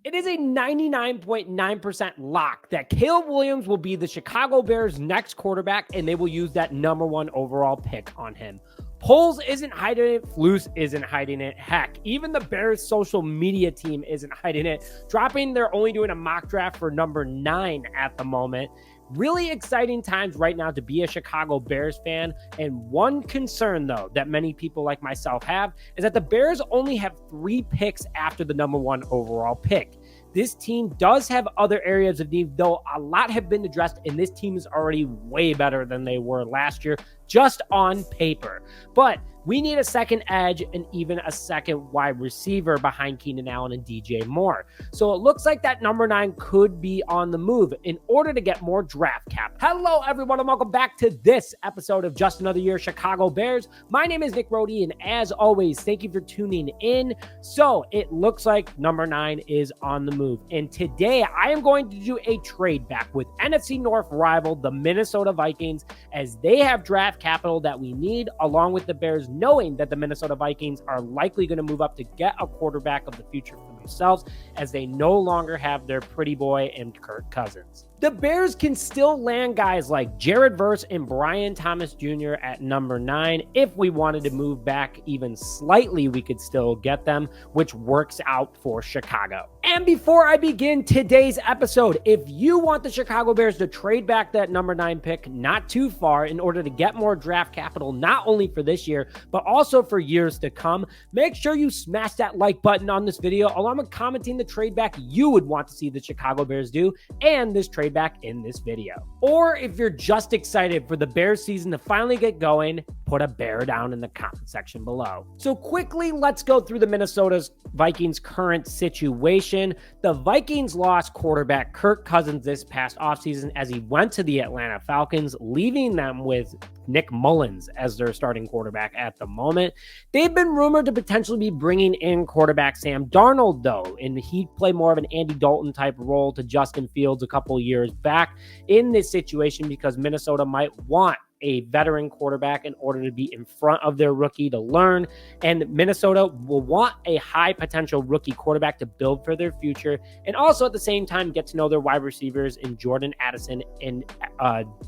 It is a 99.9% lock that Caleb Williams will be the Chicago Bears' next quarterback, and they will use that number 1 overall pick on him. Poles isn't hiding it. Flus isn't hiding it. Heck, even the Bears' social media team isn't hiding it. They're only doing a mock draft for number 9 at the moment. Really exciting times right now to be a Chicago Bears fan. And one concern, though, that many people like myself have is that the Bears only have 3 picks after the number 1 overall pick. This team does have other areas of need, though a lot have been addressed, and this team is already way better than they were last year, just on paper. But we need a second edge and even a second wide receiver behind Keenan Allen and DJ Moore. So it looks like that number 9 could be on the move in order to get more draft cap. Hello, everyone, and welcome back to this episode of Just Another Year Chicago Bears. My name is Nick Rohde, and as always, thank you for tuning in. So it looks like number 9 is on the move. And today I am going to do a trade back with NFC North rival, the Minnesota Vikings, as they have draft capital that we need, along with the Bears, knowing that the Minnesota Vikings are likely going to move up to get a quarterback of the future for themselves, as they no longer have their pretty boy and Kirk Cousins. The Bears can still land guys like Jared Verse and Brian Thomas Jr. at number 9. If we wanted to move back even slightly, we could still get them, which works out for Chicago. And before I begin today's episode, if you want the Chicago Bears to trade back that number 9 pick not too far in order to get more draft capital, not only for this year, but also for years to come, make sure you smash that like button on this video, along with commenting the trade back you would want to see the Chicago Bears do, and this trade back in this video. Or if you're just excited for the Bears season to finally get going, put a bear down in the comment section below. So quickly, let's go through the Minnesota Vikings' current situation. The Vikings lost quarterback Kirk Cousins this past offseason as he went to the Atlanta Falcons, leaving them with Nick Mullins as their starting quarterback at the moment. They've been rumored to potentially be bringing in quarterback Sam Darnold, though, and he'd play more of an Andy Dalton type role to Justin Fields a couple years back in this situation, because Minnesota might want a veteran quarterback in order to be in front of their rookie to learn. And Minnesota will want a high potential rookie quarterback to build for their future, and also at the same time get to know their wide receivers in Jordan Addison and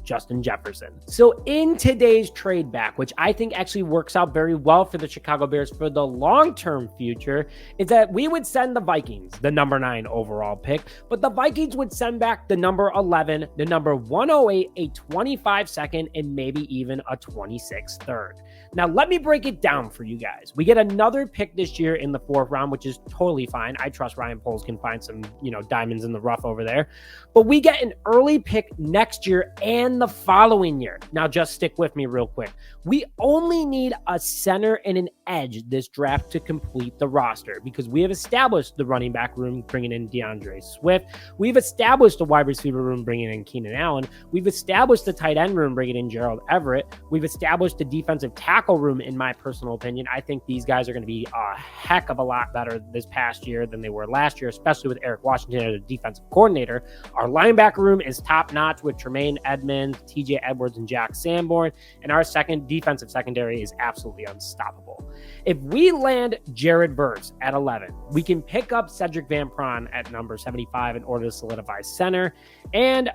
Justin Jefferson. So in today's trade back, which I think actually works out very well for the Chicago Bears for the long-term future, is that we would send the Vikings the number 9 overall pick, but the Vikings would send back the number 11, the number 108, a 25 second, and maybe even a 26th third. Now, let me break it down for you guys. We get another pick this year in the 4th round, which is totally fine. I trust Ryan Poles can find some, diamonds in the rough over there. But we get an early pick next year and the following year. Now, just stick with me real quick. We only need a center and an edge this draft to complete the roster, because we have established the running back room, bringing in DeAndre Swift. We've established the wide receiver room, bringing in Keenan Allen. We've established the tight end room, bringing in Gerald Everett. We've established the defensive tackle room, in my personal opinion. I think these guys are going to be a heck of a lot better this past year than they were last year, especially with Eric Washington as a defensive coordinator. Our linebacker room is top notch with Tremaine Edmonds, TJ Edwards, and Jack Sanborn. And our second defensive secondary is absolutely unstoppable. If we land Jared Verse at 11, we can pick up Cedric Van Pran at number 75 in order to solidify center. And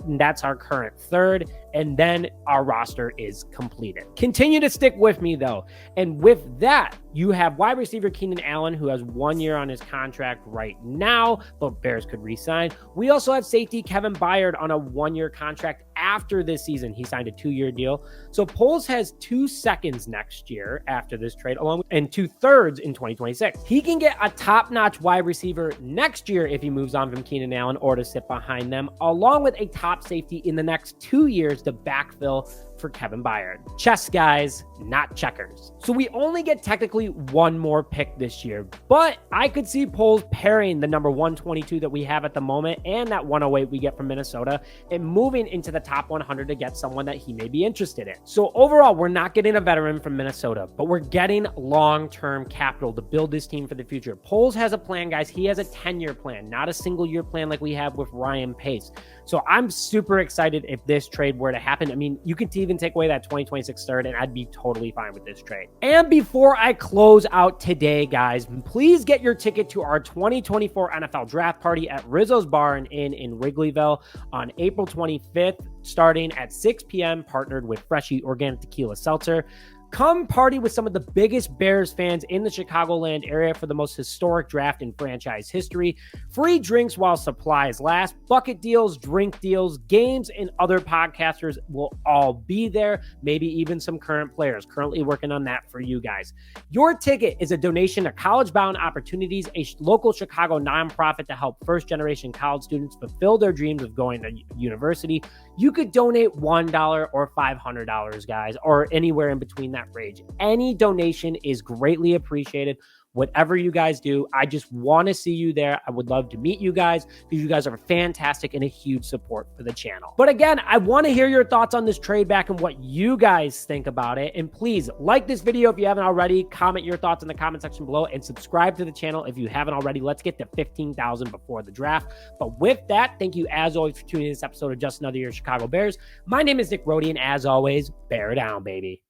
that's our current 3rd. And then our roster is completed. Continue to stick with me, though. And with that, you have wide receiver Keenan Allen, who has 1 year on his contract right now, but Bears could re-sign. We also have safety Kevin Byard on a 1-year contract after this season. He signed a 2-year deal. So Poles has 2 seconds next year after this trade, and 2 thirds in 2026. He can get a top-notch wide receiver next year if he moves on from Keenan Allen or to sit behind them, along with a top safety in the next 2 years to backfill for Kevin Byard. Chess, guys, not checkers. So we only get technically 1 more pick this year, but I could see Poles pairing the number 122 that we have at the moment and that 108 we get from Minnesota and moving into the top 100 to get someone that he may be interested in. So overall, we're not getting a veteran from Minnesota, but we're getting long-term capital to build this team for the future. Poles has a plan, guys. He has a 10-year plan, not a single-year plan like we have with Ryan Pace. So I'm super excited if this trade were to happen. I mean, you could even take away that 2026 third, and I'd be totally fine with this trade. And before I close out today, guys, please get your ticket to our 2024 NFL Draft Party at Rizzo's Bar and Inn in Wrigleyville on April 25th, starting at 6 p.m., partnered with Freshie Organic Tequila Seltzer. Come party with some of the biggest Bears fans in the Chicagoland area for the most historic draft in franchise history. Free drinks while supplies last. Bucket deals, drink deals, games, and other podcasters will all be there. Maybe even some current players. Currently working on that for you guys. Your ticket is a donation to College Bound Opportunities, a local Chicago nonprofit to help first-generation college students fulfill their dreams of going to university. You could donate $1 or $500, guys, or anywhere in between that range. Any donation is greatly appreciated. Whatever you guys do, I just want to see you there. I would love to meet you guys because you guys are fantastic and a huge support for the channel. But again, I want to hear your thoughts on this trade back and what you guys think about it. And please like this video if you haven't already. Comment your thoughts in the comment section below and subscribe to the channel if you haven't already. Let's get to 15,000 before the draft. But with that, thank you as always for tuning in to this episode of Just Another Year Chicago Bears. My name is Nick Rhodey, and as always, bear down, baby.